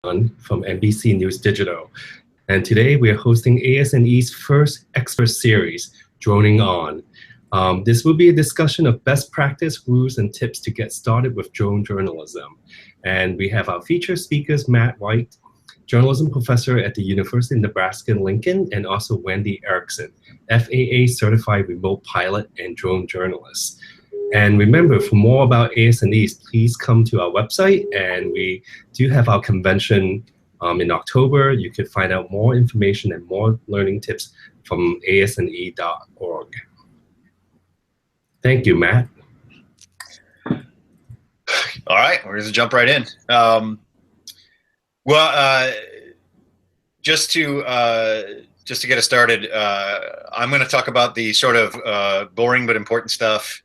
from NBC News Digital. And today we are hosting ASNE's first expert series, Droning On. This will be a discussion of best practice, rules, and tips to get started with drone journalism. And we have our featured speakers, Matt Waite, journalism professor at the University of Nebraska-Lincoln, and also Wendy Erikson, FAA certified remote pilot and drone journalist. And remember, for more about ASNEs, please come to our website, and we do have our convention in October. You can find out more information and more learning tips from asne.org. Thank you, Matt. All right, we're going to jump right in. Just to get us started, I'm going to talk about the sort of boring but important stuff.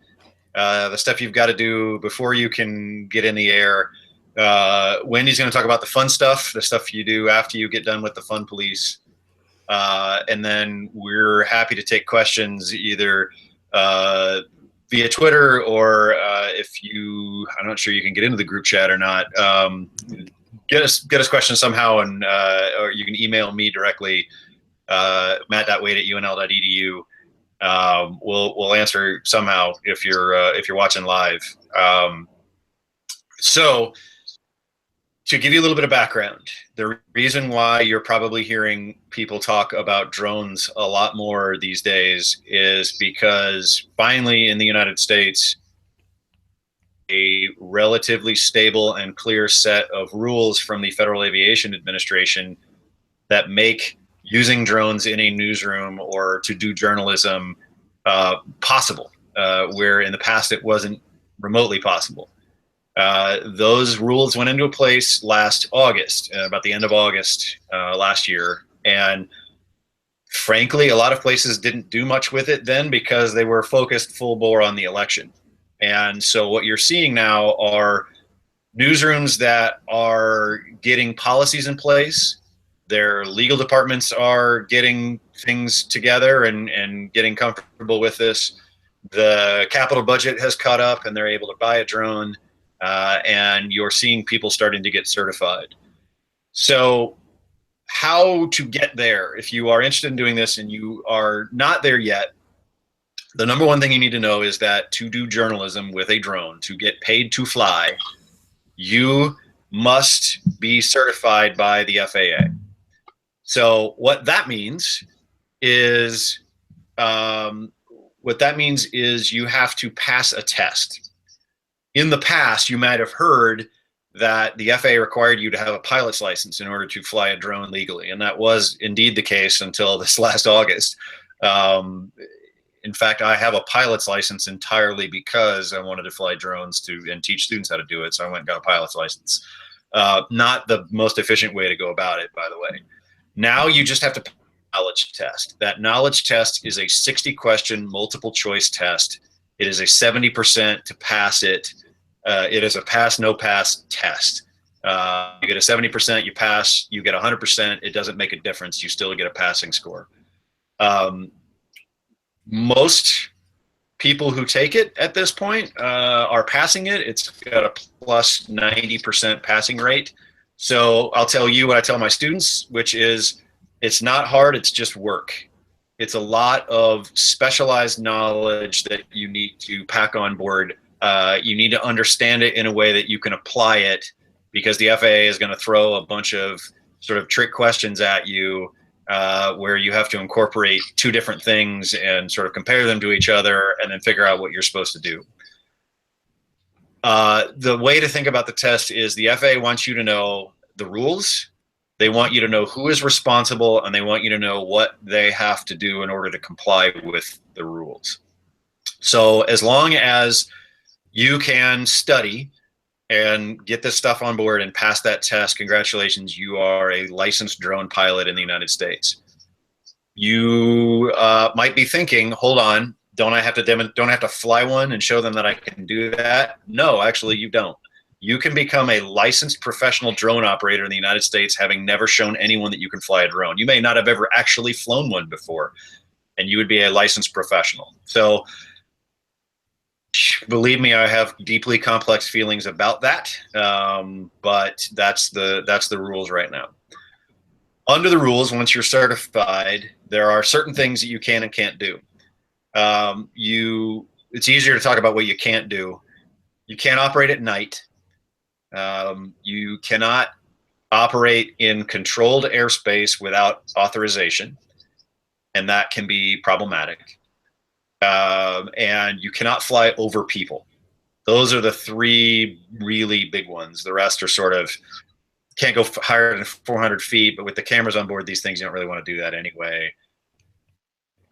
The stuff you've got to do before you can get in the air. Wendy's going to talk about the fun stuff, the stuff you do after you get done with the fun police. And then we're happy to take questions either via Twitter or I'm not sure you can get into the group chat or not. Get us questions somehow, and or you can email me directly, matt.waite@unl.edu. We'll answer somehow if you're watching live. So to give you a little bit of background, the reason why you're probably hearing people talk about drones a lot more these days is because finally in the United States, a relatively stable and clear set of rules from the Federal Aviation Administration that make using drones in a newsroom or to do journalism possible, where in the past it wasn't remotely possible. Those rules went into place last August, about the end of August last year, and frankly, a lot of places didn't do much with it then because they were focused full bore on the election. And so what you're seeing now are newsrooms that are getting policies in place. Their legal departments are getting things together and getting comfortable with this. The capital budget has caught up and they're able to buy a drone, and you're seeing people starting to get certified. So how to get there, if you are interested in doing this and you are not there yet, the number one thing you need to know is that to do journalism with a drone, to get paid to fly, you must be certified by the FAA. So what that means is you have to pass a test. In the past, you might have heard that the FAA required you to have a pilot's license in order to fly a drone legally, and that was indeed the case until this last August. In fact, I have a pilot's license entirely because I wanted to fly drones and teach students how to do it, so I went and got a pilot's license. Not the most efficient way to go about it, by the way. Now you just have to pass a knowledge test. That knowledge test is a 60-question multiple choice test. It is a 70% to pass it. It is a pass, no pass test. You get a 70%, you pass. You get 100%, it doesn't make a difference. You still get a passing score. Most people who take it at this point are passing it. It's got a plus 90% passing rate. So I'll tell you what I tell my students, which is it's not hard, it's just work. It's a lot of specialized knowledge that you need to pack on board. You need to understand it in a way that you can apply it, because the FAA is going to throw a bunch of sort of trick questions at you where you have to incorporate two different things and sort of compare them to each other and then figure out what you're supposed to do. The way to think about the test is the FAA wants you to know the rules, they want you to know who is responsible, and they want you to know what they have to do in order to comply with the rules. So as long as you can study and get this stuff on board and pass that test, congratulations, you are a licensed drone pilot in the United States. You might be thinking, hold on, don't I have to fly one and show them that I can do that? No, actually you don't. You can become a licensed professional drone operator in the United States having never shown anyone that you can fly a drone. You may not have ever actually flown one before, and you would be a licensed professional. So Believe me, I have deeply complex feelings about that, but that's the rules right now. Under the rules, once you're certified, there are certain things that you can and can't do. It's easier to talk about what you can't do. You can't operate at night. You cannot operate in controlled airspace without authorization, and that can be problematic. And you cannot fly over people. Those are the three really big ones. The rest are sort of can't go higher than 400 feet, but with the cameras on board these things, you don't really want to do that anyway.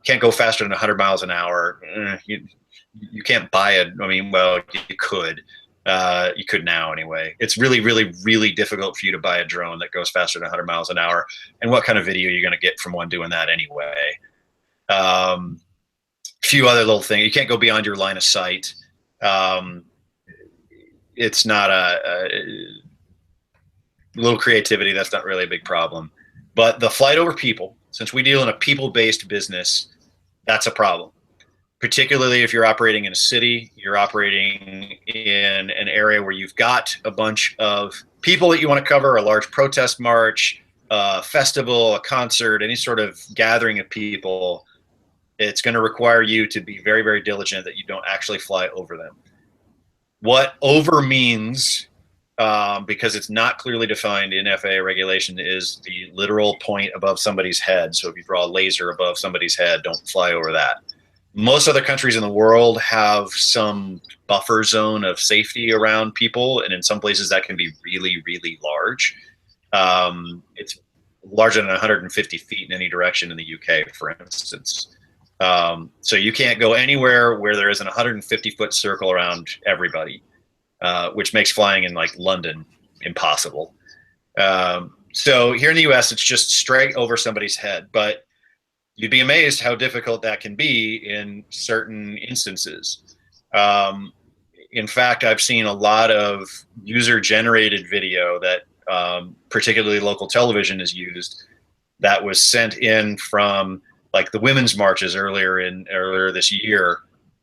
Can't go faster than 100 miles an hour. You can't buy it. I mean, well, you could. You could now anyway. It's really, really, really difficult for you to buy a drone that goes faster than 100 miles an hour. And what kind of video are you going to get from one doing that anyway? Few other little things. You can't go beyond your line of sight. It's not a little creativity. That's not really a big problem. But the flight over people, since we deal in a people-based business, that's a problem. Particularly if you're operating in a city, you're operating in an area where you've got a bunch of people that you want to cover, a large protest march, a festival, a concert, any sort of gathering of people. It's going to require you to be very, very diligent that you don't actually fly over them. What over means, because it's not clearly defined in FAA regulation, is the literal point above somebody's head. So if you draw a laser above somebody's head, don't fly over that. Most other countries in the world have some buffer zone of safety around people, and in some places that can be really, really large. It's larger than 150 feet in any direction in the UK, for instance. So you can't go anywhere where there isn't a 150-foot circle around everybody, which makes flying in like London impossible. So here in the US, it's just straight over somebody's head, but you'd be amazed how difficult that can be in certain instances. In fact, I've seen a lot of user-generated video that particularly local television has used that was sent in from like the women's marches earlier this year,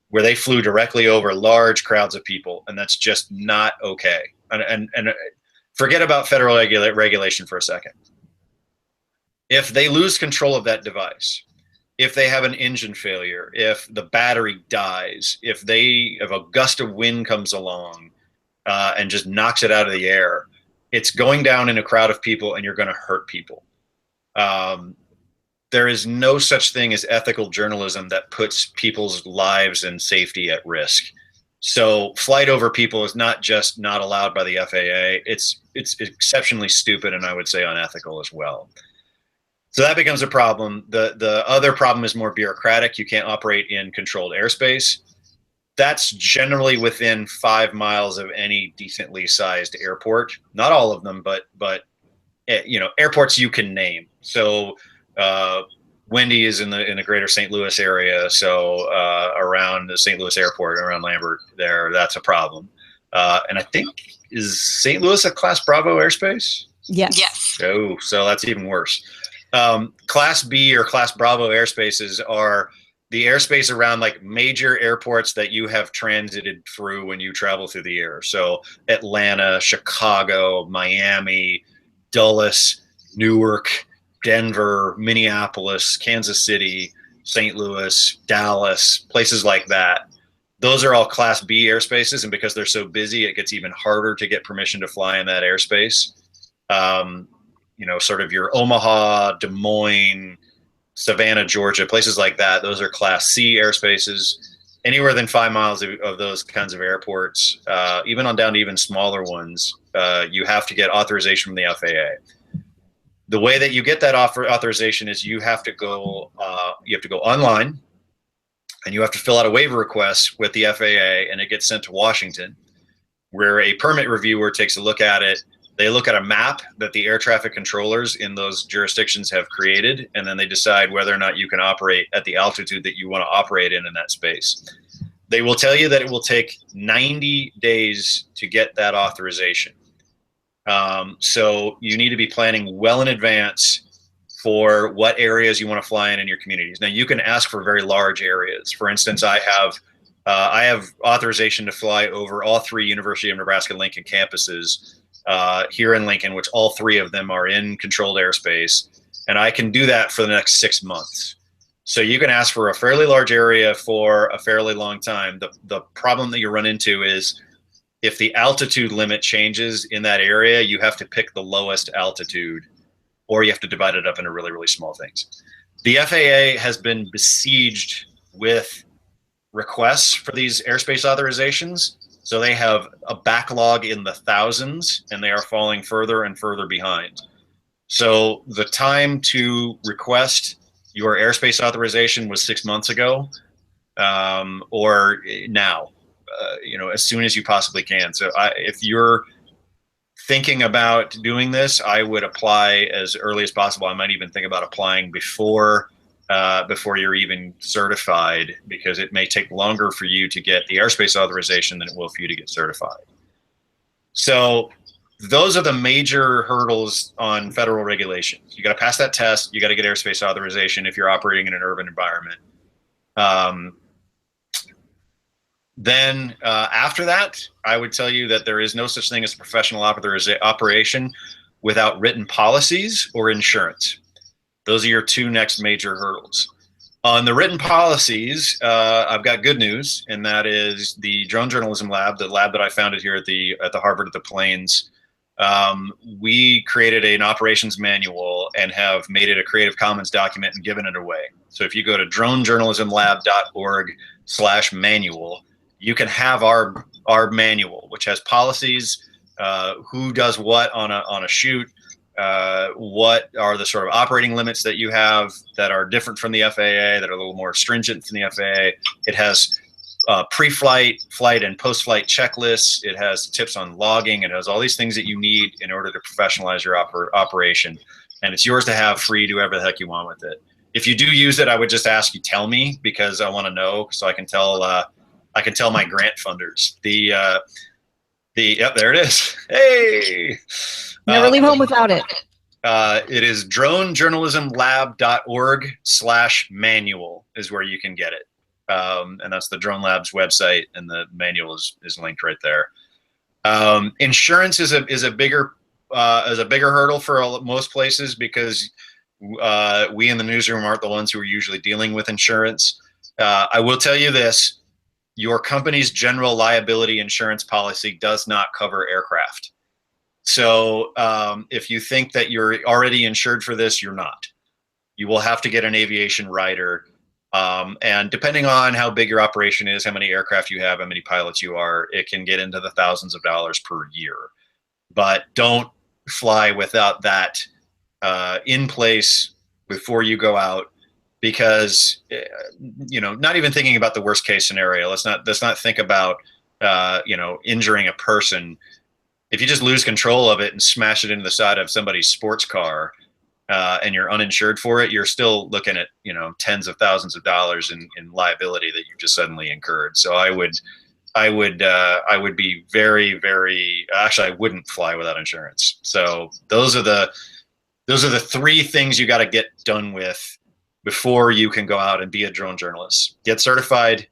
where they flew directly over large crowds of people, and that's just not okay. And forget about federal regulation for a second. If they lose control of that device, if they have an engine failure, if the battery dies, if a gust of wind comes along and just knocks it out of the air, it's going down in a crowd of people and you're going to hurt people. There is no such thing as ethical journalism that puts people's lives and safety at risk. So flight over people is not just not allowed by the FAA. It's exceptionally stupid, and I would say unethical as well. So that becomes a problem. The other problem is more bureaucratic. You can't operate in controlled airspace. That's generally within 5 miles of any decently sized airport. Not all of them, but airports you can name. So Wendy is in the greater St. Louis area, so around the St. Louis airport, around Lambert there, that's a problem. And I think, is St. Louis a Class Bravo airspace? Yes. Oh, so that's even worse. Class B or Class Bravo airspaces are the airspace around like major airports that you have transited through when you travel through the air. So Atlanta, Chicago, Miami, Dulles, Newark, Denver, Minneapolis, Kansas City, St. Louis, Dallas, places like that. Those are all Class B airspaces, and because they're so busy, it gets even harder to get permission to fly in that airspace. Sort of your Omaha, Des Moines, Savannah, Georgia, places like that, those are Class C airspaces. Anywhere within 5 miles of those kinds of airports, even on down to even smaller ones, you have to get authorization from the FAA. The way that you get that authorization is you have to go online, and you have to fill out a waiver request with the FAA, and it gets sent to Washington, where a permit reviewer takes a look at it. They look at a map that the air traffic controllers in those jurisdictions have created, and then they decide whether or not you can operate at the altitude that you want to operate in that space. They will tell you that it will take 90 days to get that authorization. So you need to be planning well in advance for what areas you want to fly in your communities. Now, you can ask for very large areas. For instance, I have I have authorization to fly over all 3 University of Nebraska-Lincoln campuses here in Lincoln, which all 3 of them are in controlled airspace. And I can do that for the next 6 months. So you can ask for a fairly large area for a fairly long time. The problem that you run into is if the altitude limit changes in that area, you have to pick the lowest altitude, or you have to divide it up into really, really small things. The FAA has been besieged with requests for these airspace authorizations. So they have a backlog in the thousands, and they are falling further and further behind. So the time to request your airspace authorization was 6 months ago, or now, as soon as you possibly can. So if you're thinking about doing this, I would apply as early as possible. I might even think about applying before you're even certified, because it may take longer for you to get the airspace authorization than it will for you to get certified. So those are the major hurdles on federal regulations. You got to pass that test. You got to get airspace authorization if you're operating in an urban environment. Then after that, I would tell you that there is no such thing as a professional operation without written policies or insurance. Those are your 2 next major hurdles. On the written policies, I've got good news, and that is the Drone Journalism Lab, the lab that I founded here at the Harvard of the Plains. We created an operations manual and have made it a Creative Commons document and given it away. So if you go to dronejournalismlab.org/manual, you can have our manual, which has policies, who does what on a shoot, what are the sort of operating limits that you have that are different from the FAA, that are a little more stringent than the FAA. It has pre-flight, flight, and post-flight checklists. It has tips on logging. It has all these things that you need in order to professionalize your operation. And it's yours to have, free, do whatever the heck you want with it. If you do use it, I would just ask you tell me, because I want to know, so I can tell my grant funders. Yep, there it is. Hey. Never leave home without it. It is dronejournalismlab.org/manual is where you can get it. And that's the Drone Lab's website, and the manual is linked right there. Insurance is a bigger hurdle for most places, because we in the newsroom aren't the ones who are usually dealing with insurance. I will tell you this: your company's general liability insurance policy does not cover aircraft. So if you think that you're already insured for this, you're not. You will have to get an aviation rider. And depending on how big your operation is, how many aircraft you have, how many pilots you are, it can get into the thousands of dollars per year. But don't fly without that in place before you go out, because not even thinking about the worst case scenario. Let's not think about injuring a person. If you just lose control of it and smash it into the side of somebody's sports car, and you're uninsured for it, you're still looking at tens of thousands of dollars in liability that you've just suddenly incurred. So I would be very, very, actually I wouldn't fly without insurance. So those are the 3 things you got to get done with before you can go out and be a drone journalist. Get certified,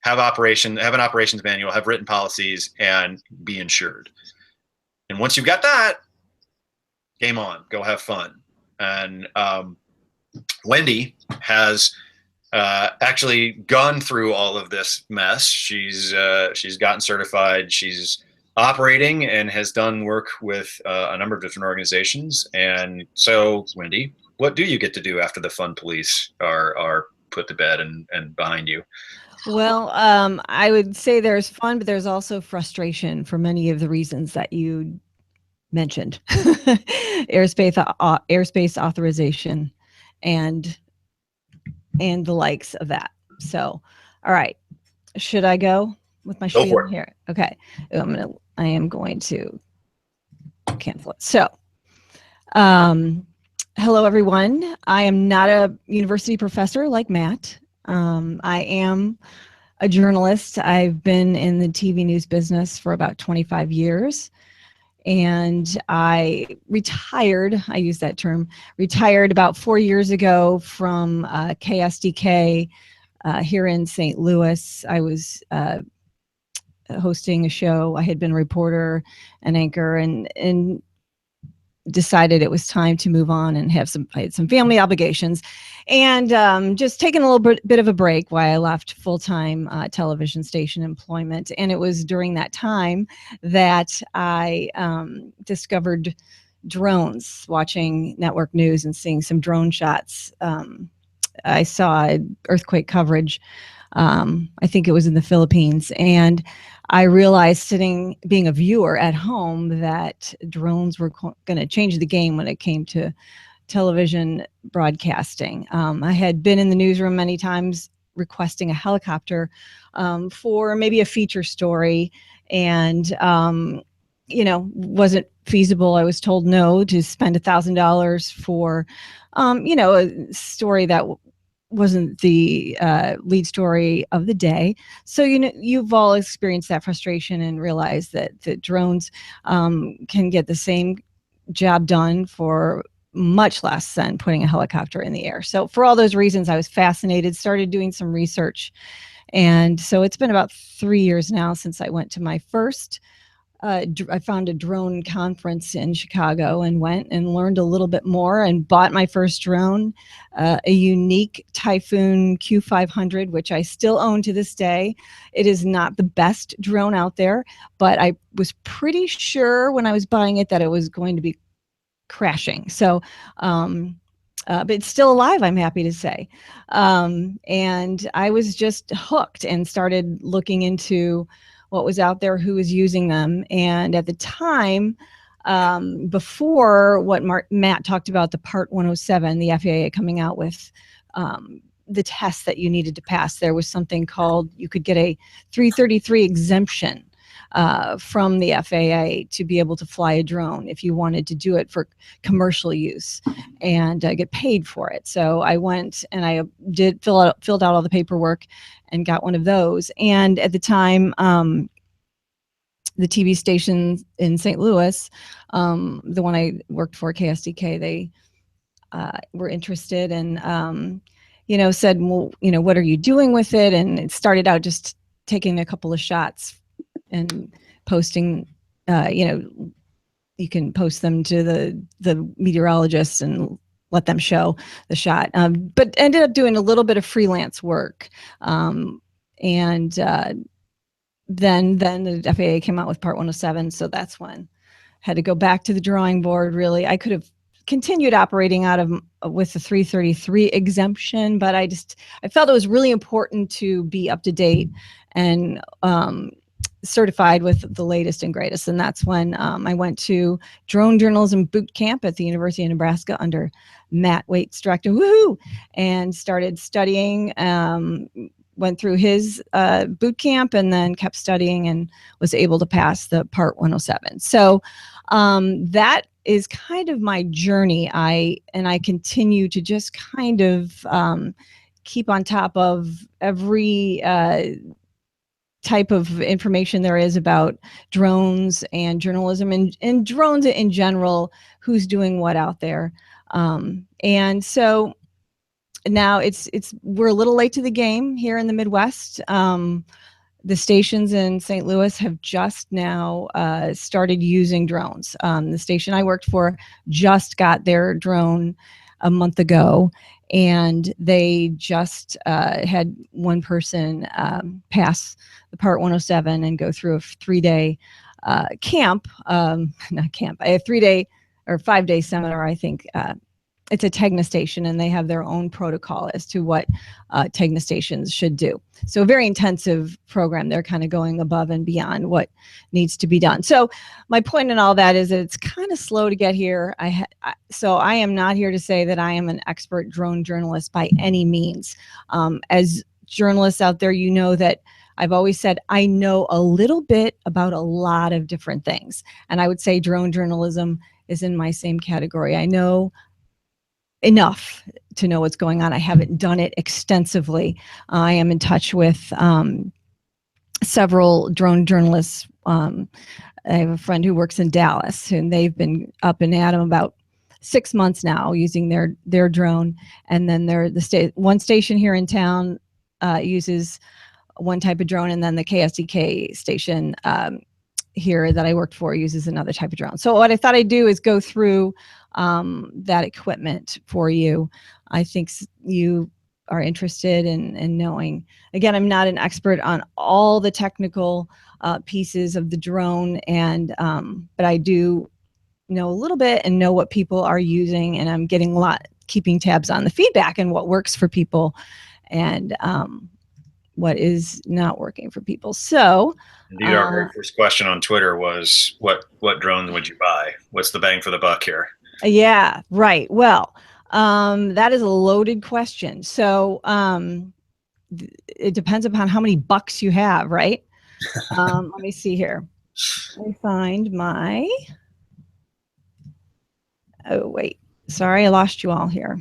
have an operations manual, have written policies, and be insured. And once you've got that, game on, go have fun. And Wendy has actually gone through all of this mess. She's gotten certified. She's operating and has done work with a number of different organizations. And so, Wendy, what do you get to do after the fun police are put to bed and behind you? Well, I would say there's fun, but there's also frustration for many of the reasons that you mentioned. airspace authorization and the likes of that. So, all right, should I go with my spiel here? Okay, I am going to cancel it. So, hello everyone. I am not a university professor like Matt. I am a journalist. I've been in the TV news business for about 25 years. And I retired, I use that term, retired about 4 years ago from KSDK here in St. Louis. I was hosting a show. I had been a reporter and anchor, and decided it was time to move on and I had some family obligations, and just taking a little bit of a break while I left full-time television station employment. And it was during that time that I discovered drones, watching network news and seeing some drone shots. I saw earthquake coverage. I think it was in the Philippines, and I realized, being a viewer at home, that drones were going to change the game when it came to television broadcasting. I had been in the newsroom many times requesting a helicopter for maybe a feature story, and wasn't feasible. I was told no, to spend $1,000 for a story that wasn't the lead story of the day. So, you've all experienced that frustration and realized that the drones can get the same job done for much less than putting a helicopter in the air. So for all those reasons, I was fascinated, started doing some research. And so it's been about 3 years now since I went to my first I found a drone conference in Chicago and went and learned a little bit more and bought my first drone, a unique Typhoon Q500, which I still own to this day. It is not the best drone out there, but I was pretty sure when I was buying it that it was going to be crashing. So, but it's still alive, I'm happy to say. And I was just hooked and started looking into what was out there, who was using them. And at the time, before what Matt talked about, the Part 107, the FAA coming out with the tests that you needed to pass, there was something called, you could get a 333 exemption from the FAA to be able to fly a drone if you wanted to do it for commercial use and get paid for it. So I went and I filled out all the paperwork and got one of those. And at the time, the TV station in St. Louis, the one I worked for, KSDK, they were interested and, said, well, what are you doing with it? And it started out just taking a couple of shots and posting, you can post them to the meteorologists and let them show the shot, but ended up doing a little bit of freelance work. Then the FAA came out with Part 107. So that's when I had to go back to the drawing board. Really, I could have continued operating with the 333 exemption, but I felt it was really important to be up to date and certified with the latest and greatest. And that's when I went to drone journalism boot camp at the University of Nebraska under Matt Waite's direction, woohoo, and started studying, went through his boot camp and then kept studying and was able to pass the Part 107. So that is kind of my journey. I continue to just kind of keep on top of every type of information there is about drones and journalism and drones in general, who's doing what out there. And so now we're a little late to the game here in the Midwest. The stations in St. Louis have just now started using drones. The station I worked for just got their drone a month ago, and they just had one person pass the Part 107 and go through a 3-day camp, not camp, a 3-day or 5-day seminar, I think. It's a TEGNA station, and they have their own protocol as to what TEGNA stations should do. So a very intensive program. They're kind of going above and beyond what needs to be done. So my point in all that is that it's kind of slow to get here. So I am not here to say that I am an expert drone journalist by any means. As journalists out there, you know that I've always said I know a little bit about a lot of different things. And I would say drone journalism is in my same category. I know enough to know what's going on. I haven't done it extensively. I am in touch with several drone journalists. I have a friend who works in Dallas, and they've been up and at 'em about 6 months now using their drone. And then one station here in town uses one type of drone, and then the KSDK station here that I worked for uses another type of drone. So what I thought I'd do is go through that equipment for you. I think you are interested in knowing. Again, I'm not an expert on all the technical pieces of the drone, and but I do know a little bit and know what people are using, and I'm getting keeping tabs on the feedback and what works for people, and what is not working for people. So indeed, our very first question on Twitter was, what drone would you buy? What's the bang for the buck here? Yeah, right. Well, that is a loaded question. So it depends upon how many bucks you have, right? Let me see here. Let me find my, oh wait, sorry, I lost you all here.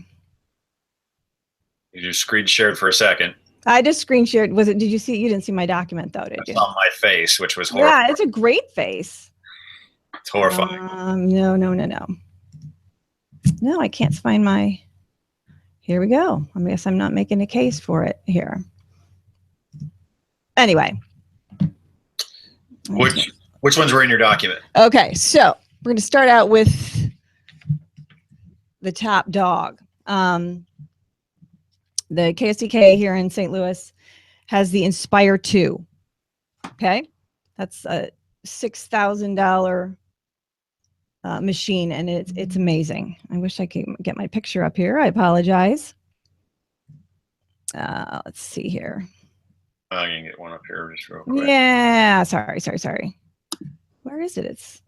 You just screen shared for a second. I just screen shared. Was it, did you see, you didn't see my document though, did you? I saw my face, which was horrible. Yeah, it's a great face. It's horrifying. No. No, I can't find my, here we go. I guess I'm not making a case for it here. Anyway. Which ones were in your document? Okay, so we're going to start out with the top dog. The KSDK here in St. Louis has the Inspire 2. Okay, that's a $6,000 machine, and it's amazing. I wish I could get my picture up here. I apologize. Let's see here. I can get one up here just real quick. Yeah, sorry. Where is it? It's,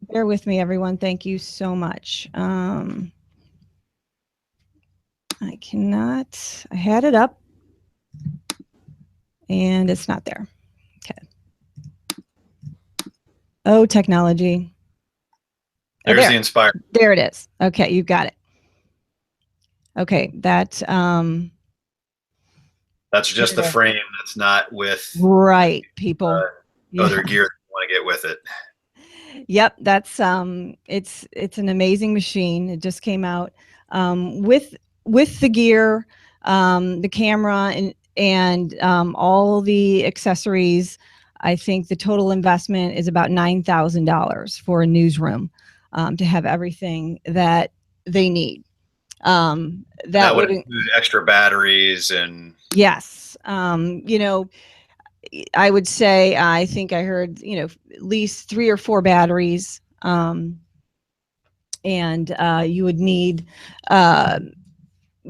bear with me, everyone. Thank you so much. I cannot, I had it up and it's not there. Okay. Oh, technology. There's the Inspire. There it is. Okay, you've got it. Okay, that's just the frame. That's not with right people other gear that you want to get with it. Yep, that's it's an amazing machine. It just came out with the gear, the camera, and all the accessories. I think the total investment is about $9,000 for a newsroom to have everything that they need. That would include extra batteries and yes, you know, I would say I think I heard, you know, at least 3 or 4 batteries, and you would need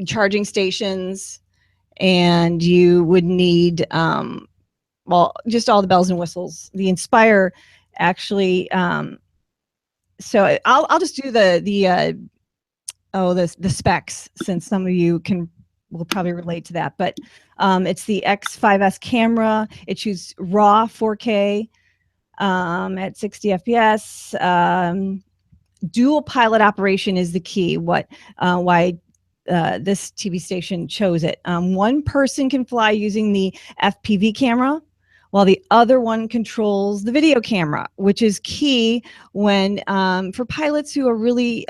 charging stations, and you would need well, just all the bells and whistles. The Inspire actually, so I'll just do the specs, since some of you will probably relate to that. But it's the X5S camera. It shoots RAW 4K at 60 FPS. Dual pilot operation is the key. Why this TV station chose it. One person can fly using the FPV camera, while the other one controls the video camera, which is key when for pilots who are really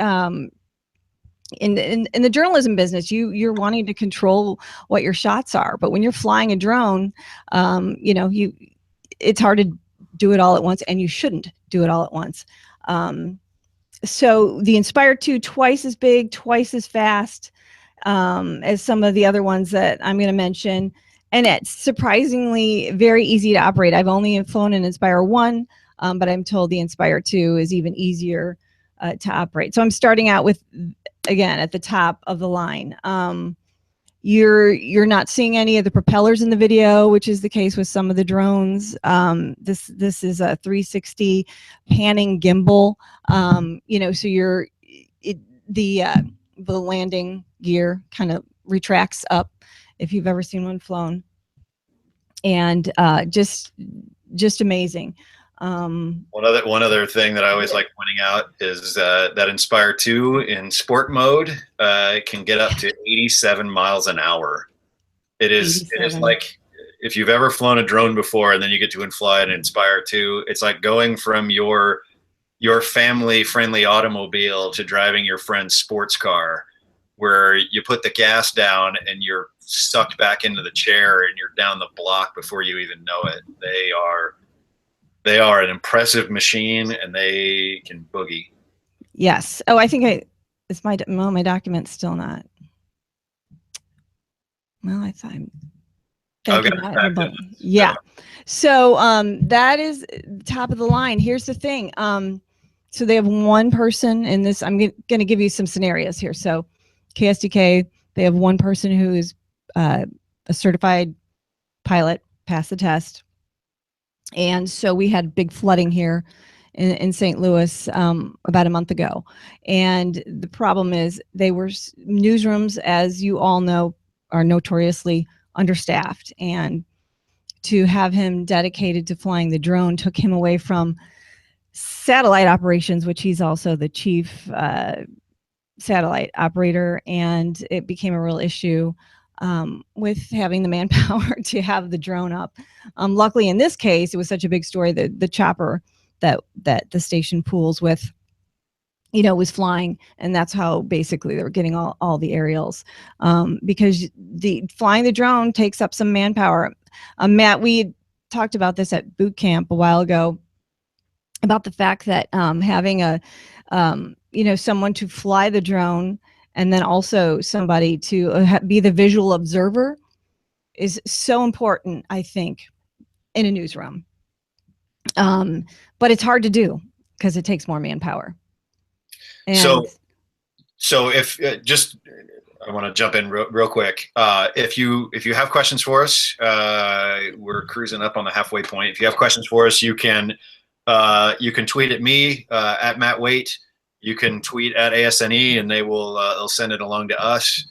in the journalism business. You're wanting to control what your shots are, but when you're flying a drone, you know, it's hard to do it all at once, and you shouldn't do it all at once. So the Inspire 2, twice as big, twice as fast as some of the other ones that I'm going to mention. And it's surprisingly very easy to operate. I've only flown an Inspire 1, but I'm told the Inspire 2 is even easier to operate. So I'm starting out with, again, at the top of the line. You're not seeing any of the propellers in the video, which is the case with some of the drones. This is a 360 panning gimbal. You know, so the landing gear kind of retracts up, if you've ever seen one flown, and just amazing. One other thing that I always like pointing out is that Inspire 2 in sport mode can get up to 87 miles an hour. It is like, if you've ever flown a drone before and then you get to fly an Inspire 2, it's like going from your family friendly automobile to driving your friend's sports car where you put the gas down and you're sucked back into the chair and you're down the block before you even know it. They are an impressive machine, and they can boogie. Yes. Oh, I think it's my document's still not. Well, I thought. Thank you, Matt. Yeah. So that is top of the line. Here's the thing. So they have one person in this. I'm going to give you some scenarios here. So KSDK, they have one person who is a certified pilot, passed the test. And so we had big flooding here in St. Louis about a month ago. And the problem is newsrooms, as you all know, are notoriously understaffed. And to have him dedicated to flying the drone took him away from satellite operations, which he's also the chief satellite operator. And it became a real issue with having the manpower to have the drone up. Luckily, in this case, it was such a big story that the chopper that the station pools with, was flying, and that's how basically they were getting all the aerials, because flying the drone takes up some manpower. Matt, we talked about this at boot camp a while ago about the fact that having someone to fly the drone and then also somebody to be the visual observer is so important, I think, in a newsroom. But it's hard to do because it takes more manpower. And so if I want to jump in real quick. If you have questions for us, we're cruising up on the halfway point. If you have questions for us, you can tweet at me at Matt Waite. You can tweet at ASNE, and they'll send it along to us.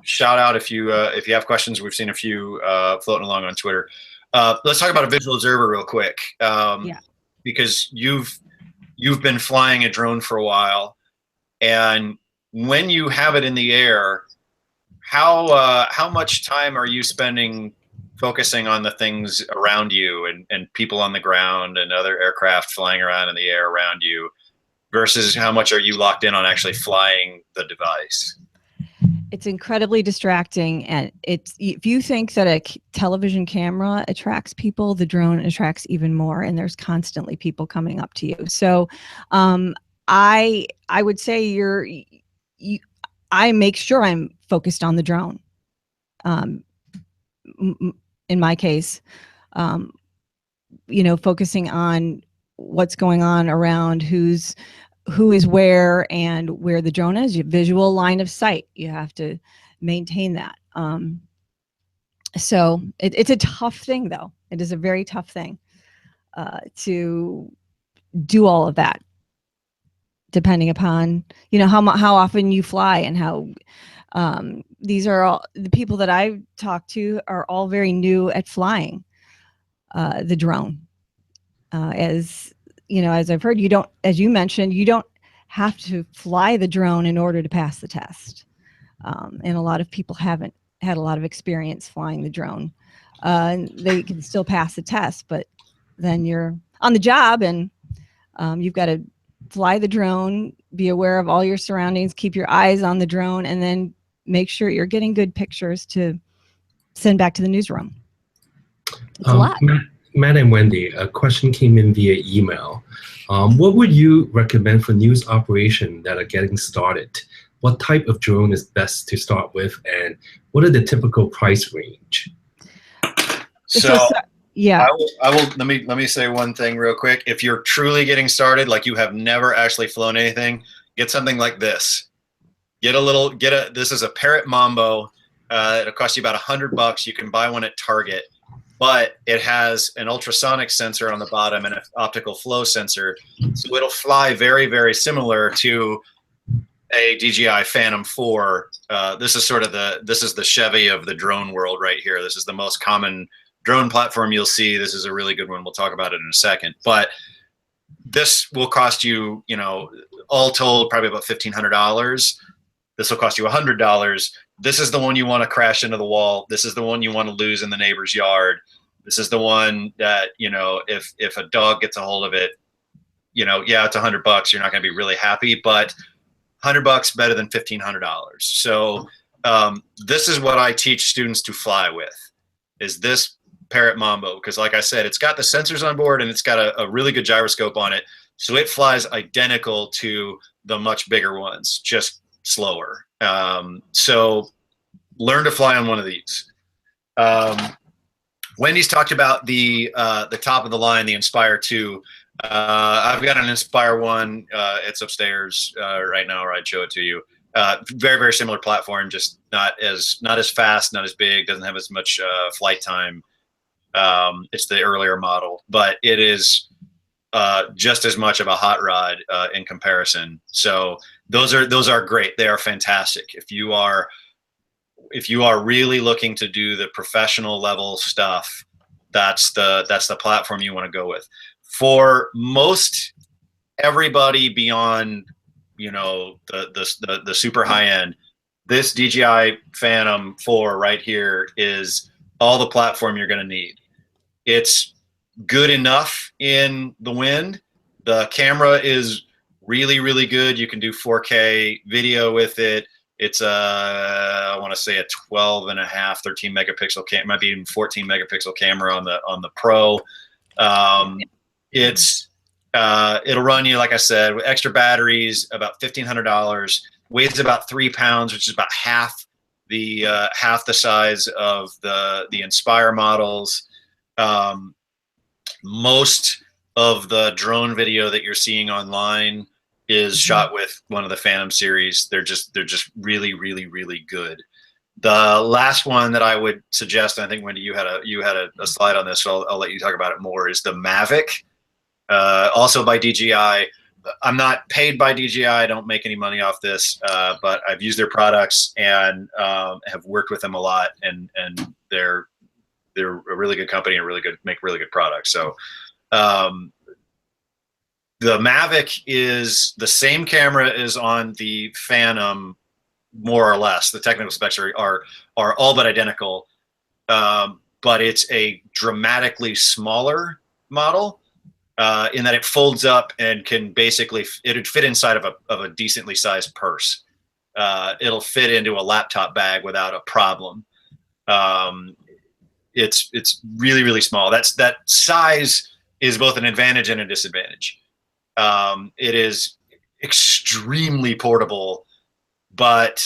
Shout out if you have questions. We've seen a few floating along on Twitter. Let's talk about a visual observer real quick. Because you've been flying a drone for a while, and when you have it in the air, how much time are you spending focusing on the things around you and people on the ground and other aircraft flying around in the air around you, versus how much are you locked in on actually flying the device? It's incredibly distracting, and if you think that a television camera attracts people, the drone attracts even more, and there's constantly people coming up to you. So I would say I make sure I'm focused on the drone. In my case, focusing on what's going on around, who is where, and where the drone is. Your visual line of sight, you have to maintain that. So it's a tough thing, though. It is a very tough thing to do all of that, depending upon how often you fly and how. These are all the people that I've talked to are all very new at flying the drone. As I've heard, as you mentioned, you don't have to fly the drone in order to pass the test. And a lot of people haven't had a lot of experience flying the drone. They can still pass the test, but then you're on the job, and you've got to fly the drone, be aware of all your surroundings, keep your eyes on the drone, and then make sure you're getting good pictures to send back to the newsroom. It's a lot. Matt and Wendy, a question came in via email. What would you recommend for news operations that are getting started? What type of drone is best to start with, and what are the typical price range? Yeah. I will let me say one thing real quick. If you're truly getting started, like you have never actually flown anything, get something like this. This is a Parrot Mambo. It'll cost you about $100. You can buy one at Target, but it has an ultrasonic sensor on the bottom and an optical flow sensor. So it'll fly very, very similar to a DJI Phantom 4. This is the Chevy of the drone world right here. This is the most common drone platform you'll see. This is a really good one. We'll talk about it in a second. But this will cost you, all told, probably about $1,500. This will cost you $100. This is the one you want to crash into the wall. This is the one you want to lose in the neighbor's yard. This is the one that, if a dog gets a hold of it, yeah, it's $100. You're not going to be really happy, but $100 better than $1,500. So this is what I teach students to fly with, is this Parrot Mambo, because like I said, it's got the sensors on board and it's got a really good gyroscope on it. So it flies identical to the much bigger ones, just slower. So learn to fly on one of these. Wendy's talked about the top of the line, the Inspire 2. I've got an Inspire 1. It's upstairs right now, or I'd show it to you. Very, very similar platform, just not as fast, not as big, doesn't have as much flight time. It's the earlier model, but it is just as much of a hot rod in comparison. So those are great. They are fantastic. If you are really looking to do the professional level stuff, that's the platform you want to go with. For most everybody beyond, the super high end, this DJI Phantom 4 right here is all the platform you're going to need. It's good enough in the wind. The camera is really, really good. You can do 4K video with it. It's I want to say a 12.5, 13 megapixel camera, might be even 14 megapixel camera on the Pro. It'll run you, like I said, with extra batteries, about $1,500. Weighs about 3 pounds, which is about half the size of the Inspire models. Most of the drone video that you're seeing online is shot with one of the Phantom series. They're just really, really, really good. The last one that I would suggest, and I think Wendy, you had a slide on this, so I'll let you talk about it more, is the Mavic, also by DJI. I'm not paid by DJI. I don't make any money off this, but I've used their products and have worked with them a lot, and they're a really good company and make really good products. So the Mavic is the same camera as on the Phantom, more or less. The technical specs are all but identical, but it's a dramatically smaller model in that it folds up and can basically, it'd fit inside of a decently sized purse. It'll fit into a laptop bag without a problem. It's really, really small. That size is both an advantage and a disadvantage. It is extremely portable, but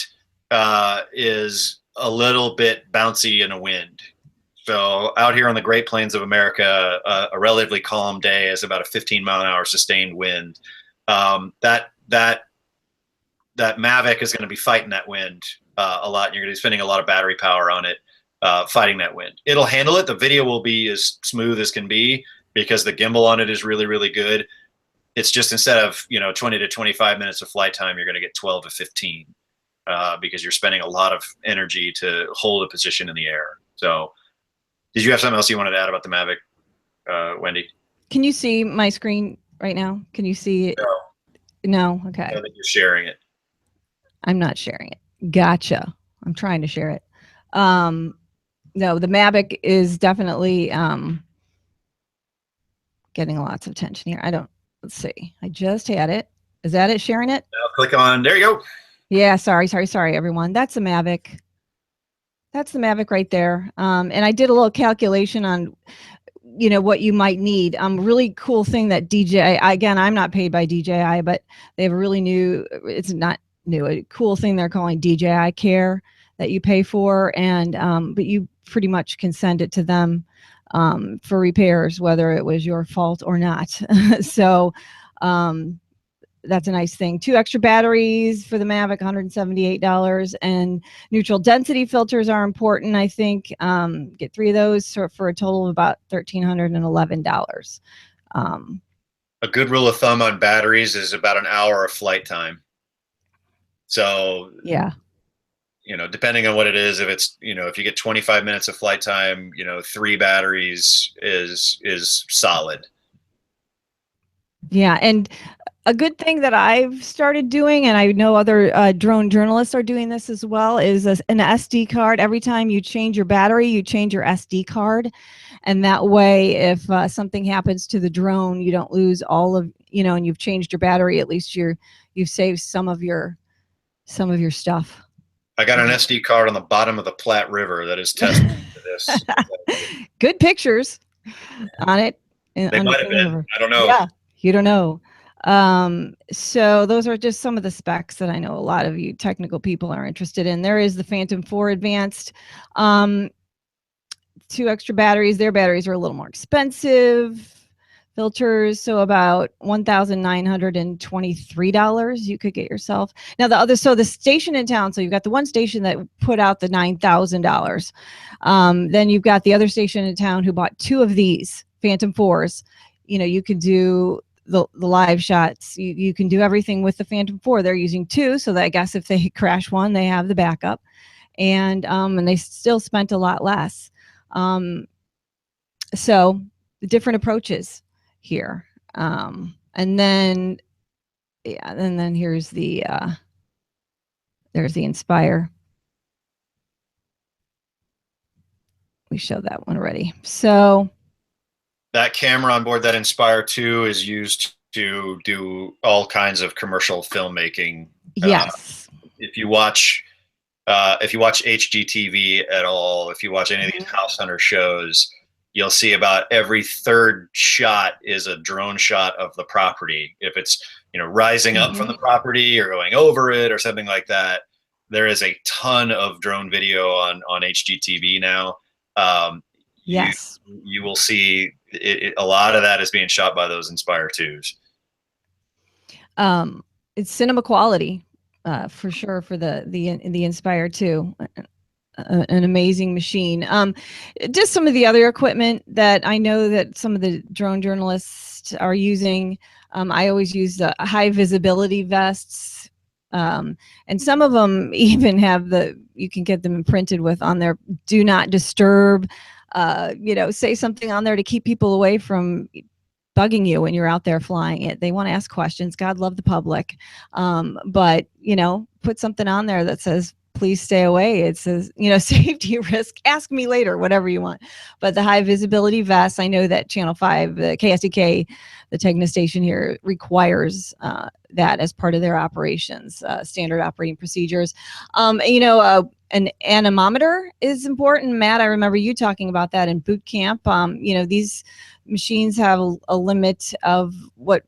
is a little bit bouncy in a wind. So out here on the Great Plains of America, a relatively calm day is about a 15-mile-an-hour sustained wind. That Mavic is going to be fighting that wind a lot, and you're going to be spending a lot of battery power on it fighting that wind. It'll handle it. The video will be as smooth as can be because the gimbal on it is really, really good. It's just instead of 20 to 25 minutes of flight time, you're going to get 12 to 15 because you're spending a lot of energy to hold a position in the air. So did you have something else you wanted to add about the Mavic, Wendy? Can you see my screen right now? Can you see it? No? Okay. I don't think you're sharing it. I'm not sharing it. Gotcha. I'm trying to share it. No, the Mavic is definitely getting lots of attention here. Let's see. I just had it. Is that it? Sharing it? Now click on, there you go. Yeah, sorry, everyone. That's the Mavic. That's the Mavic right there. And I did a little calculation on, what you might need. Really cool thing that DJI, again, I'm not paid by DJI, but they have a really it's not new, a cool thing they're calling DJI Care that you pay for. And, but you pretty much can send it to them for repairs, whether it was your fault or not. So, that's a nice thing. 2 extra batteries for the Mavic, $178, and neutral density filters are important. I think get 3 of those for a total of about $1,311. A good rule of thumb on batteries is about an hour of flight time. So yeah, depending on what it is, if it's if you get 25 minutes of flight time, 3 batteries is solid. Yeah, and a good thing that I've started doing, and I know other drone journalists are doing this as well, is an SD card. Every time you change your battery, you change your SD card. And that way, if something happens to the drone, you don't lose all of and you've changed your battery, at least you've saved some of your stuff. I got an SD card on the bottom of the Platte River that is tested to this. Good pictures on it. They might have been. I don't know. Yeah, you don't know. So those are just some of the specs that I know a lot of you technical people are interested in. There is the Phantom 4 Advanced. 2 extra batteries. Their batteries are a little more expensive. Filters, so about $1,923 you could get yourself. Now the station in town, so you've got the one station that put out the $9,000. Then you've got the other station in town who bought 2 of these Phantom 4s. You could do the live shots. You can do everything with the Phantom 4. They're using 2, so that I guess if they crash one, they have the backup. And they still spent a lot less. So the different approaches here. And then here's there's the Inspire. We showed that one already. So that camera on board that Inspire 2 is used to do all kinds of commercial filmmaking. Yes. If you watch HGTV at all, if you watch any of these House Hunter shows, you'll see about every 3rd shot is a drone shot of the property. If it's, rising up from the property or going over it or something like that, there is a ton of drone video on HGTV now. Yes. You will see a lot of that is being shot by those Inspire 2s. It's cinema quality, for sure, for the Inspire 2. An amazing machine. Just some of the other equipment that I know that some of the drone journalists are using. I always use the high visibility vests. And some of them even have you can get them imprinted with on their do not disturb, say something on there to keep people away from bugging you when you're out there flying it. They want to ask questions. God love the public. But, put something on there that says, please stay away. It says, safety risk, ask me later, whatever you want. But the high visibility vests, I know that Channel 5, the KSDK, the Tegna station here, requires that as part of their operations, standard operating procedures. An anemometer is important. Matt, I remember you talking about that in boot camp. These machines have a limit of what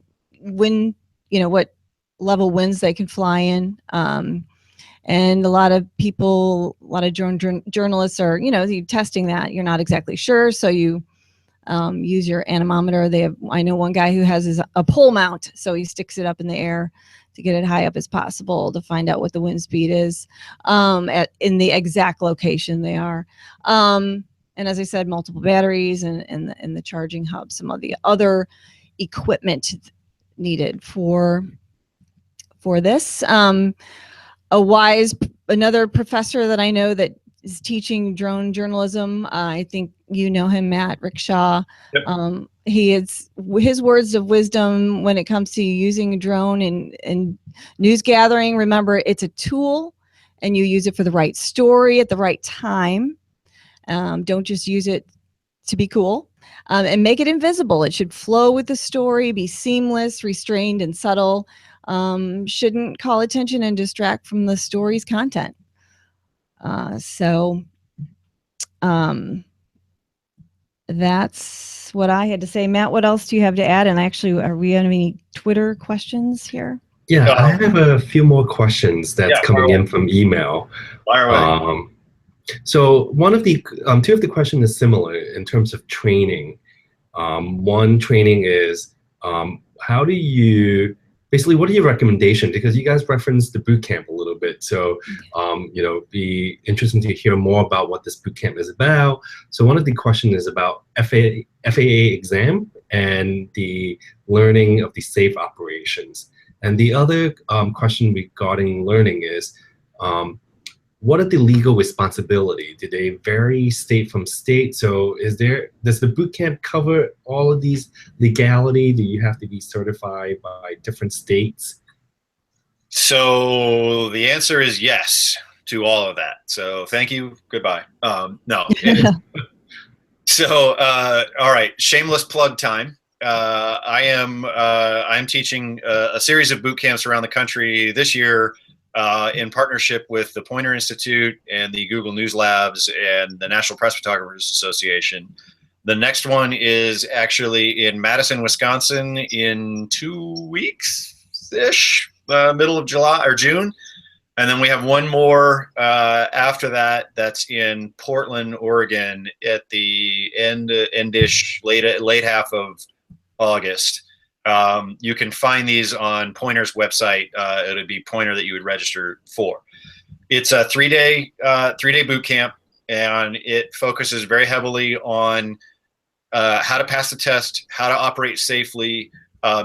level winds they can fly in. And a lot of journalists are, testing that. You're not exactly sure, so you use your anemometer. I know one guy who has a pole mount, so he sticks it up in the air to get it high up as possible to find out what the wind speed is in the exact location they are. And as I said, multiple batteries and the charging hub, some of the other equipment needed for this. Another professor that I know that is teaching drone journalism. I think you know him, Matt Rickshaw. Yep. His words of wisdom when it comes to using a drone and news gathering. Remember, it's a tool, and you use it for the right story at the right time. Don't just use it to be cool. And make it invisible. It should flow with the story, be seamless, restrained, and subtle. Shouldn't call attention and distract from the story's content. That's what I had to say. Matt, what else do you have to add? And actually, are we on any Twitter questions here? Yeah, I have a few more questions that's coming in from email. So one of the two of the questions is similar in terms of training. One training is how do you basically, what are your recommendations? Because you guys referenced the boot camp a little bit. So, be interesting to hear more about what this boot camp is about. So one of the questions is about FAA exam and the learning of the safe operations. And the other question regarding learning is, what are the legal responsibility? Do they vary state from state? So does the boot camp cover all of these legality? Do you have to be certified by different states? So the answer is yes to all of that. So thank you. Goodbye. No. So, all right. Shameless plug time. I'm teaching a series of boot camps around the country this year in partnership with the Pointer Institute and the Google News Labs and the National Press Photographers Association. The next one is actually in Madison, Wisconsin in 2 weeks-ish, middle of July or June. And then we have one more after that. That's in Portland, Oregon, at the end-ish, late half of August. You can find these on Pointer's website. It would be Pointer that you would register for. It's a three-day boot camp, and it focuses very heavily on how to pass the test, how to operate safely.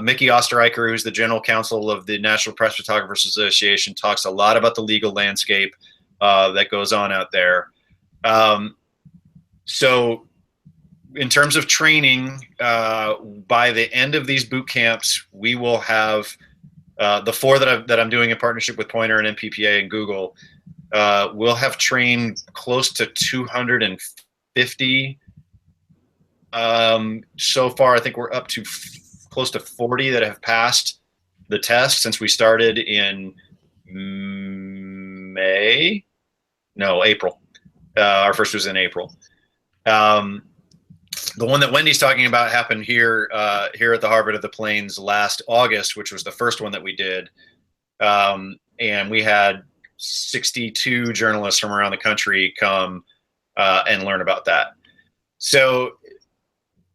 Mickey Osterreicher, who's the general counsel of the National Press Photographers Association, talks a lot about the legal landscape that goes on out there. So in terms of training, by the end of these boot camps, we will have the 4 that I'm doing in partnership with Pointer and MPPA and Google. We'll have trained close to 250. So far, I think we're up to close to 40 that have passed the test since we started in April. Our first was in April. The one that Wendy's talking about happened here at the Harvard of the Plains last August, which was the first one that we did. And we had 62 journalists from around the country come and learn about that. So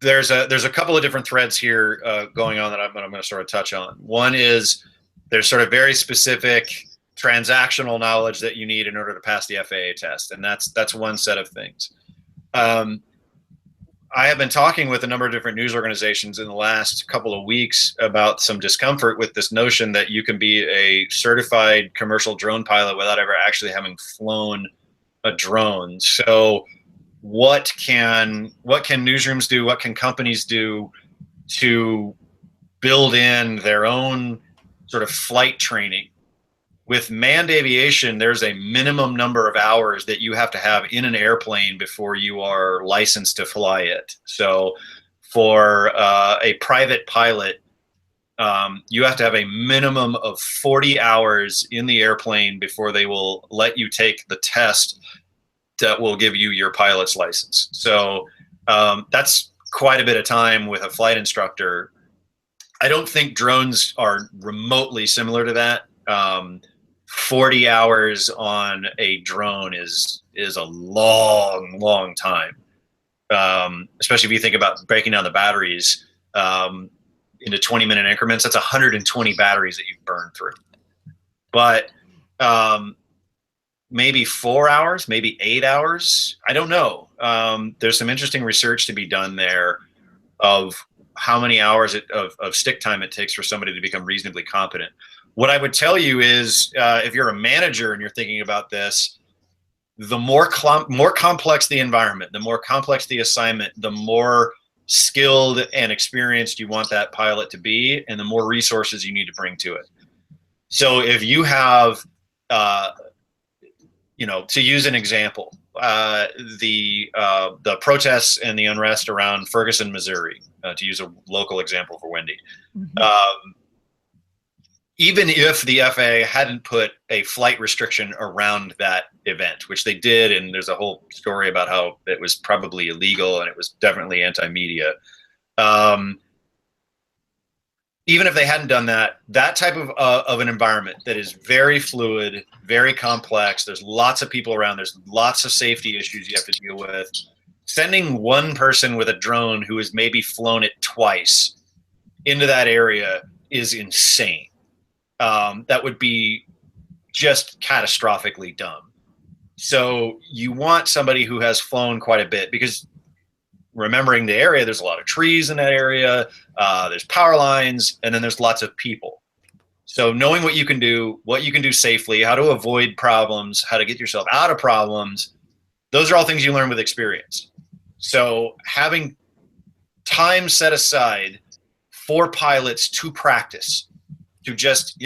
there's a couple of different threads here going on that I'm going to sort of touch on. One is there's sort of very specific transactional knowledge that you need in order to pass the FAA test, and that's one set of things. I have been talking with a number of different news organizations in the last couple of weeks about some discomfort with this notion that you can be a certified commercial drone pilot without ever actually having flown a drone. So what can newsrooms do? What can companies do to build in their own sort of flight training? With manned aviation, there's a minimum number of hours that you have to have in an airplane before you are licensed to fly it. So for a private pilot, you have to have a minimum of 40 hours in the airplane before they will let you take the test that will give you your pilot's license. So that's quite a bit of time with a flight instructor. I don't think drones are remotely similar to that. 40 hours on a drone is a long time, especially if you think about breaking down the batteries into 20-minute increments. That's 120 batteries that you've burned through. But maybe 4 hours, maybe 8 hours. I don't know. There's some interesting research to be done there of how many hours of stick time it takes for somebody to become reasonably competent. What I would tell you is if you're a manager and you're thinking about this, the more complex the environment, the more complex the assignment, the more skilled and experienced you want that pilot to be, and the more resources you need to bring to it. So if you have to use an example, the protests and the unrest around Ferguson, Missouri, to use a local example for Wendy. Mm-hmm. Even if the FAA hadn't put a flight restriction around that event, which they did, and there's a whole story about how it was probably illegal and it was definitely anti-media. Even if they hadn't done that, that type of an environment that is very fluid, very complex, there's lots of people around, there's lots of safety issues you have to deal with. Sending one person with a drone who has maybe flown it twice into that area is insane. That would be just catastrophically dumb. So you want somebody who has flown quite a bit, because remembering the area, there's a lot of trees in that area, there's power lines, and then there's lots of people. So knowing what you can do safely, how to avoid problems, how to get yourself out of problems, those are all things you learn with experience. So having time set aside for pilots to practice, to just,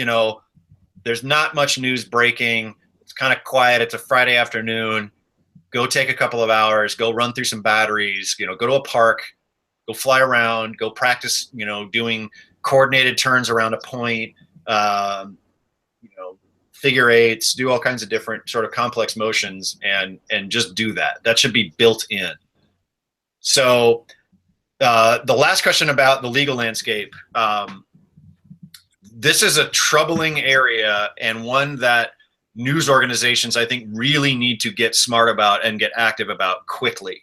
there's not much news breaking, it's kind of quiet, it's a Friday afternoon, go take a couple of hours, go run through some batteries, go to a park, go fly around, go practice, doing coordinated turns around a point, figure eights, do all kinds of different sort of complex motions, and just do that. That should be built in. So the last question about the legal landscape, this is a troubling area, and one that news organizations, I think, really need to get smart about and get active about quickly,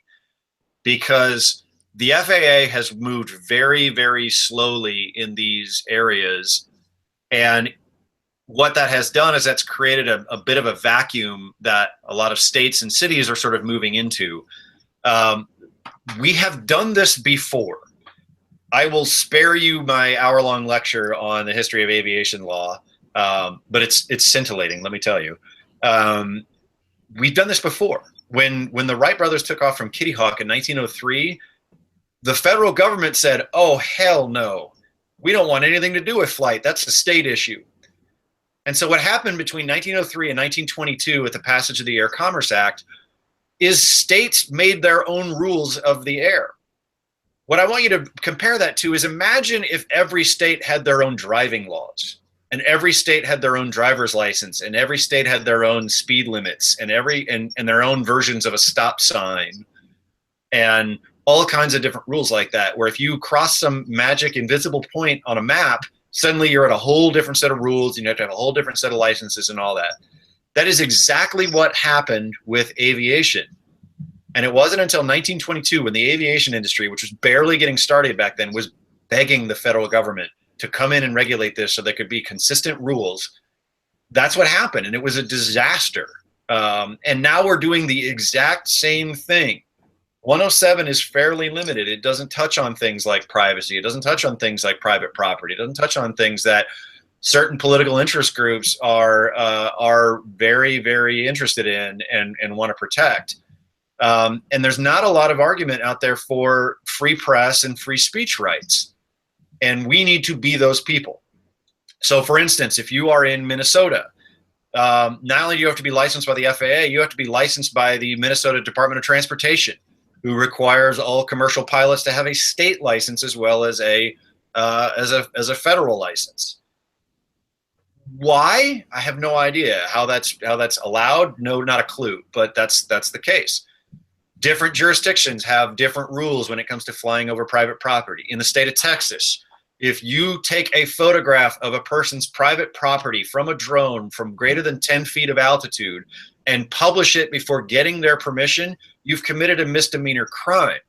because the FAA has moved very, very slowly in these areas. And what that has done is that's created a bit of a vacuum that a lot of states and cities are sort of moving into. We have done this before. I will spare you my hour-long lecture on the history of aviation law, but it's scintillating, let me tell you. We've done this before. When the Wright brothers took off from Kitty Hawk in 1903, the federal government said, "Oh, hell no. We don't want anything to do with flight. That's a state issue." And so what happened between 1903 and 1922 with the passage of the Air Commerce Act is states made their own rules of the air. What I want you to compare that to is, imagine if every state had their own driving laws, and every state had their own driver's license, and every state had their own speed limits, and their own versions of a stop sign, and all kinds of different rules like that, where if you cross some magic invisible point on a map, suddenly you're at a whole different set of rules, and you have to have a whole different set of licenses and all that. That is exactly what happened with aviation. And it wasn't until 1922 when the aviation industry, which was barely getting started back then, was begging the federal government to come in and regulate this so there could be consistent rules. That's what happened, and it was a disaster. And now we're doing the exact same thing. 107 is fairly limited. It doesn't touch on things like privacy. It doesn't touch on things like private property. It doesn't touch on things that certain political interest groups are very, very interested in and want to protect. And there's not a lot of argument out there for free press and free speech rights. And we need to be those people. So for instance, if you are in Minnesota, not only do you have to be licensed by the FAA, you have to be licensed by the Minnesota Department of Transportation, who requires all commercial pilots to have a state license as well as a federal license. Why? I have no idea how that's allowed. No, not a clue, but that's the case. Different jurisdictions have different rules when it comes to flying over private property. In the state of Texas, if you take a photograph of a person's private property from a drone from greater than 10 feet of altitude and publish it before getting their permission, you've committed a misdemeanor crime.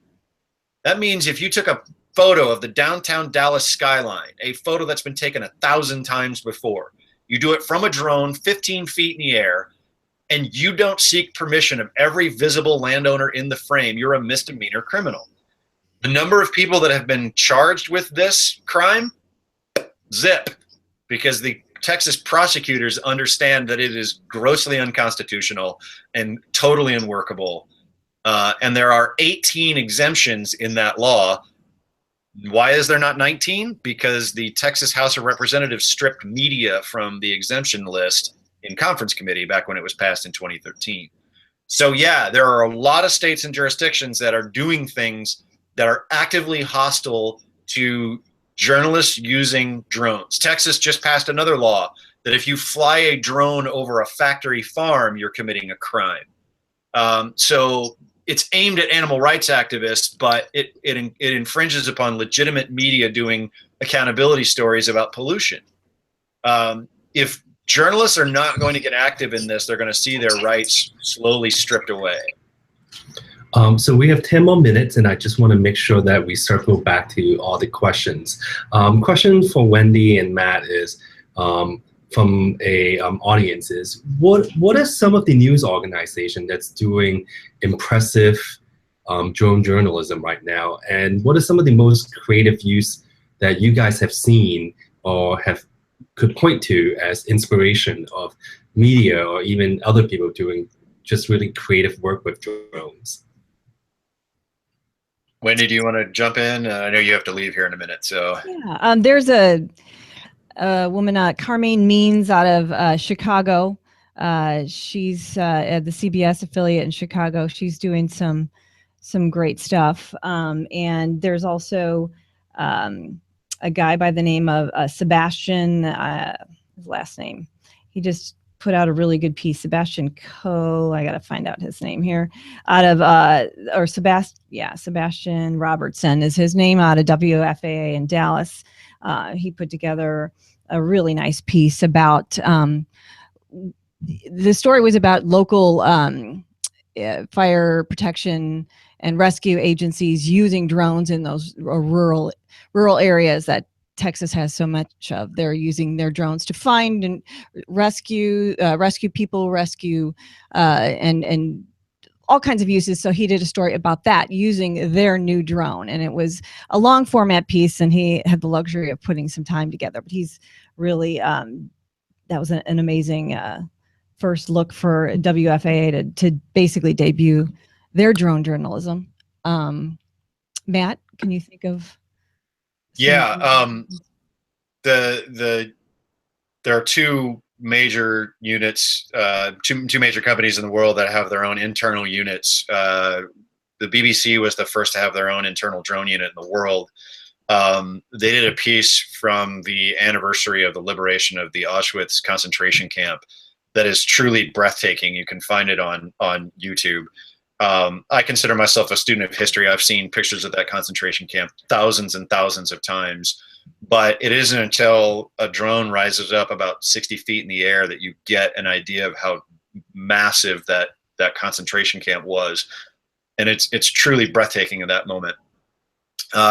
That means if you took a photo of the downtown Dallas skyline, a photo that's been taken 1,000 times before, you do it from a drone 15 feet in the air, and you don't seek permission of every visible landowner in the frame, you're a misdemeanor criminal. The number of people that have been charged with this crime, zip, because the Texas prosecutors understand that it is grossly unconstitutional and totally unworkable. And there are 18 exemptions in that law. Why is there not 19? Because the Texas House of Representatives stripped media from the exemption list in conference committee back when it was passed in 2013. So yeah, there are a lot of states and jurisdictions that are doing things that are actively hostile to journalists using drones. Texas just passed another law that if you fly a drone over a factory farm, you're committing a crime. So it's aimed at animal rights activists, but it infringes upon legitimate media doing accountability stories about pollution. If journalists are not going to get active in this, they're going to see their rights slowly stripped away. So we have 10 more minutes, and I just want to make sure that we circle back to all the questions. Question for Wendy and Matt is, from a audience is, what are some of the news organization that's doing impressive drone journalism right now? And what are some of the most creative use that you guys have seen or could point to as inspiration of media or even other people doing just really creative work with drones? Wendy, do you want to jump in? I know you have to leave here in a minute. So yeah, there's a woman, Carmaine Means, out of Chicago. She's at the CBS affiliate in Chicago. She's doing some some great stuff. And there's also a guy by the name of Sebastian, his last name. He just put out a really good piece, Sebastian Coe. I got to find out his name here. Out of Sebastian Robertson is his name, out of WFAA in Dallas. He put together a really nice piece about the story was about local fire protection and rescue agencies using drones in those rural areas that Texas has so much of. They're using their drones to find and rescue people, and all kinds of uses. So he did a story about that using their new drone, and it was a long format piece, and he had the luxury of putting some time together. But he's really that was an amazing first look for WFAA to basically debut their drone journalism. Matt, can you think of? Yeah, there are two major units, two major companies in the world that have their own internal units. The BBC was the first to have their own internal drone unit in the world. They did a piece from the anniversary of the liberation of the Auschwitz concentration camp that is truly breathtaking. You can find it on YouTube. I consider myself a student of history. I've seen pictures of that concentration camp thousands and thousands of times, but it isn't until a drone rises up about 60 feet in the air that you get an idea of how massive that concentration camp was. And it's truly breathtaking in that moment.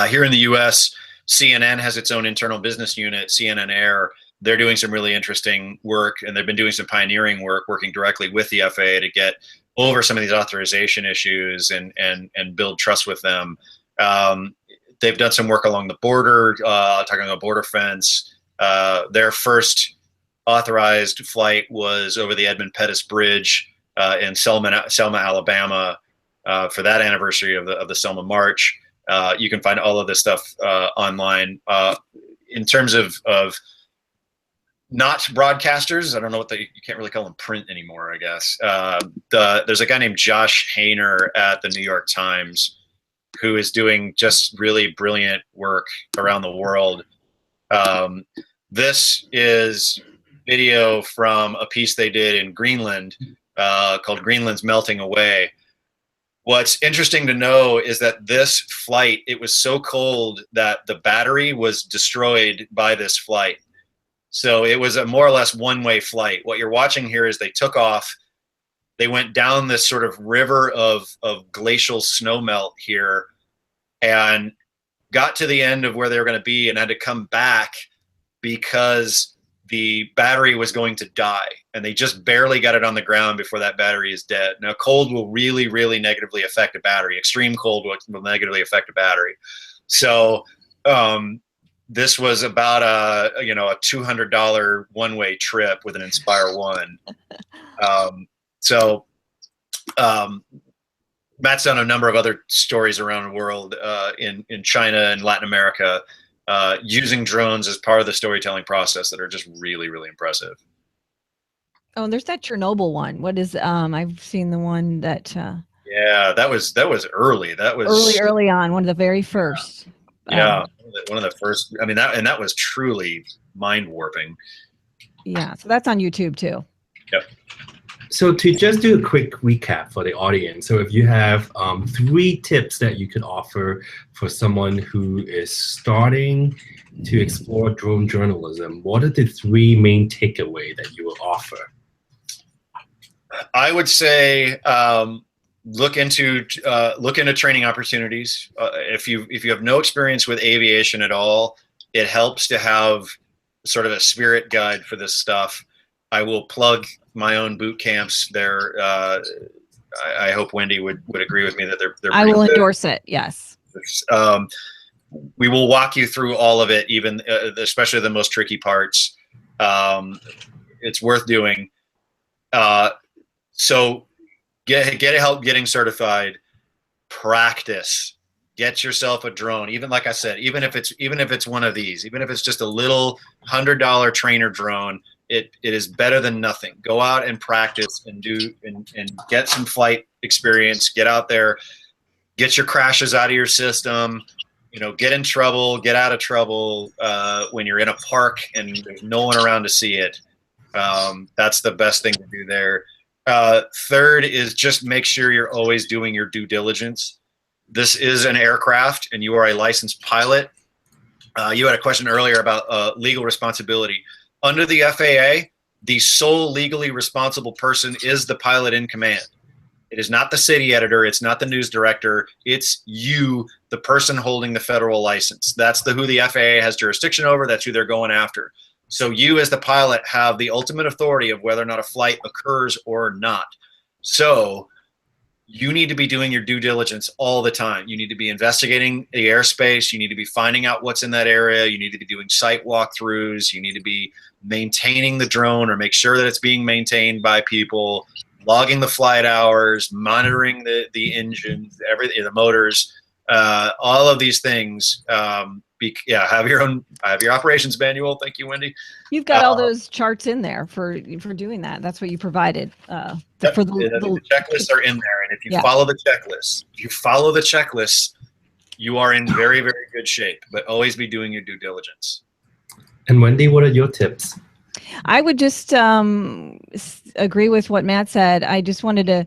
Here in the US, CNN has its own internal business unit, CNN Air. They're doing some really interesting work, and they've been doing some pioneering work, working directly with the FAA to get over some of these authorization issues and build trust with them. They've done some work along the border, talking about border fence. Their first authorized flight was over the Edmund Pettus Bridge in Selma, Alabama, for that anniversary of the Selma March. You can find all of this stuff online. In terms of not broadcasters, I don't know what you can't really call them print anymore, I guess. There's a guy named Josh Hayner at the New York Times who is doing just really brilliant work around the world. This is video from a piece they did in Greenland called Greenland's Melting Away. What's interesting to know is that this flight, it was so cold that the battery was destroyed by this flight. So it was a more or less one-way flight. What you're watching here is they took off, they went down this sort of river of glacial snowmelt here and got to the end of where they were going to be and had to come back because the battery was going to die. And they just barely got it on the ground before that battery is dead. Now, cold will really, really negatively affect a battery. Extreme cold will negatively affect a battery. So, this was about a $200 one-way trip with an Inspire One. Matt's done a number of other stories around the world, in China and Latin America, using drones as part of the storytelling process that are just really, really impressive. Oh, and there's that Chernobyl one. What is? I've seen the one that. Yeah, that was early. That was early on, one of the very first. Yeah, one of the first. I mean, that was truly mind warping. Yeah, so that's on YouTube too. Yep. So to just do a quick recap for the audience, so if you have 3 tips that you could offer for someone who is starting to explore drone journalism, what are the 3 main takeaways that you will offer? I would say look into training opportunities. If you have no experience with aviation at all, it helps to have sort of a spirit guide for this stuff. I will plug my own boot camps. They're I hope Wendy would agree with me that they're I will good. endorse it. Yes. We will walk you through all of it, even especially the most tricky parts. It's worth doing. So get help getting certified. Practice. Get yourself a drone. Even like I said, even if it's one of these, even if it's just a little $100 trainer drone, it is better than nothing. Go out and practice and get some flight experience. Get out there. get your crashes out of your system, you know, get in trouble, get out of trouble when you're in a park and there's no one around to see it. That's the best thing to do there. Third is just make sure you're always doing your due diligence. This is an aircraft and you are a licensed pilot. You had a question earlier about legal responsibility. Under the FAA, the sole legally responsible person is the pilot in command. It is not the city editor. It's not the news director. It's you, the person holding the federal license. That's who the FAA has jurisdiction over. That's who they're going after. So you as the pilot have the ultimate authority of whether or not a flight occurs or not. So you need to be doing your due diligence all the time. You need to be investigating the airspace. You need to be finding out what's in that area. You need to be doing site walkthroughs. You need to be maintaining the drone or make sure that it's being maintained by people, logging the flight hours, monitoring the engines, everything, the motors, all of these things. Have your operations manual. Thank you, Wendy. You've got all those charts in there for doing that. That's what you provided. For the checklists are in there, and if you follow the checklist, you are in very, very good shape. But always be doing your due diligence. And Wendy, what are your tips? I would just agree with what Matt said. I just wanted to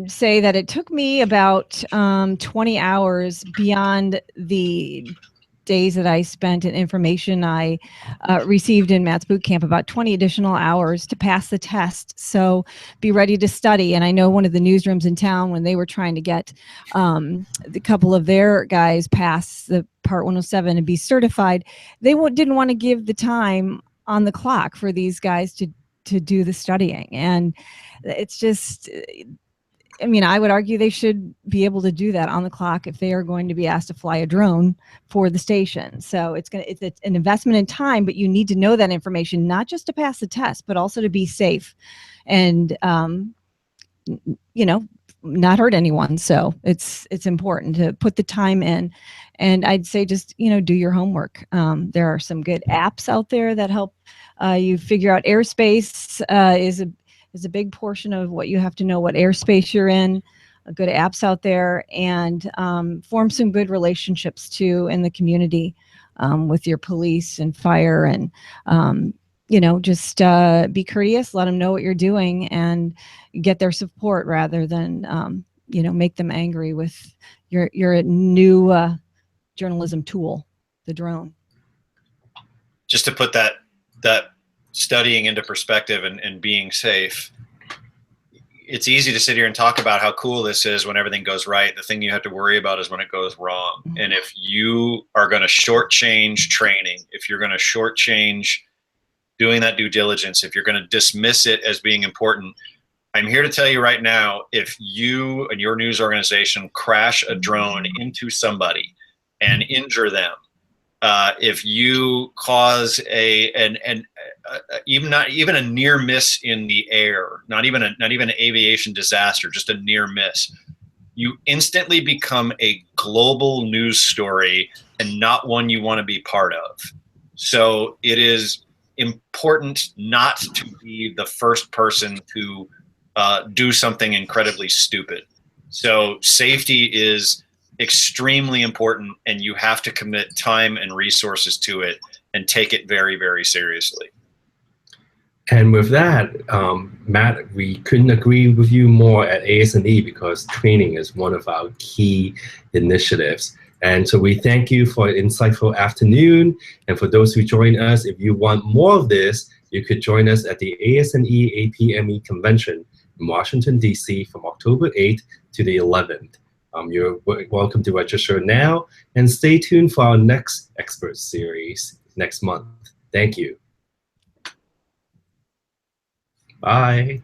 say that it took me about 20 hours beyond the days that I spent and information I received in Matt's boot camp, about 20 additional hours to pass the test. So be ready to study. And I know one of the newsrooms in town, when they were trying to get the couple of their guys pass the Part 107 and be certified, they didn't want to give the time on the clock for these guys to do the studying. And it's just, I mean, I would argue they should be able to do that on the clock if they are going to be asked to fly a drone for the station. So it's an investment in time, but you need to know that information, not just to pass the test, but also to be safe and, you know, not hurt anyone. So it's important to put the time in. And I'd say just, you know, do your homework. There are some good apps out there that help you figure out airspace is a big portion of what you have to know, what airspace you're in. Good apps out there, and form some good relationships too in the community with your police and fire, and you know, just be courteous, let them know what you're doing, and get their support rather than you know, make them angry with your new journalism tool, the drone. Just to put that studying into perspective and being safe, it's easy to sit here and talk about how cool this is when everything goes right. The thing you have to worry about is when it goes wrong. And if you are going to shortchange training, if you're going to shortchange doing that due diligence, if you're going to dismiss it as being important, I'm here to tell you right now, if you and your news organization crash a drone into somebody and injure them, if you cause even a near miss in the air, not even an aviation disaster, just a near miss, you instantly become a global news story and not one you want to be part of. So it is important not to be the first person to do something incredibly stupid. So safety is extremely important, and you have to commit time and resources to it and take it very, very seriously. And with that, Matt, we couldn't agree with you more at AS&E, because training is one of our key initiatives. And so we thank you for an insightful afternoon. And for those who join us, if you want more of this, you could join us at the AS&E APME convention in Washington, D.C. from October 8th to the 11th. You're welcome to register now, and stay tuned for our next expert series next month. Thank you. Bye.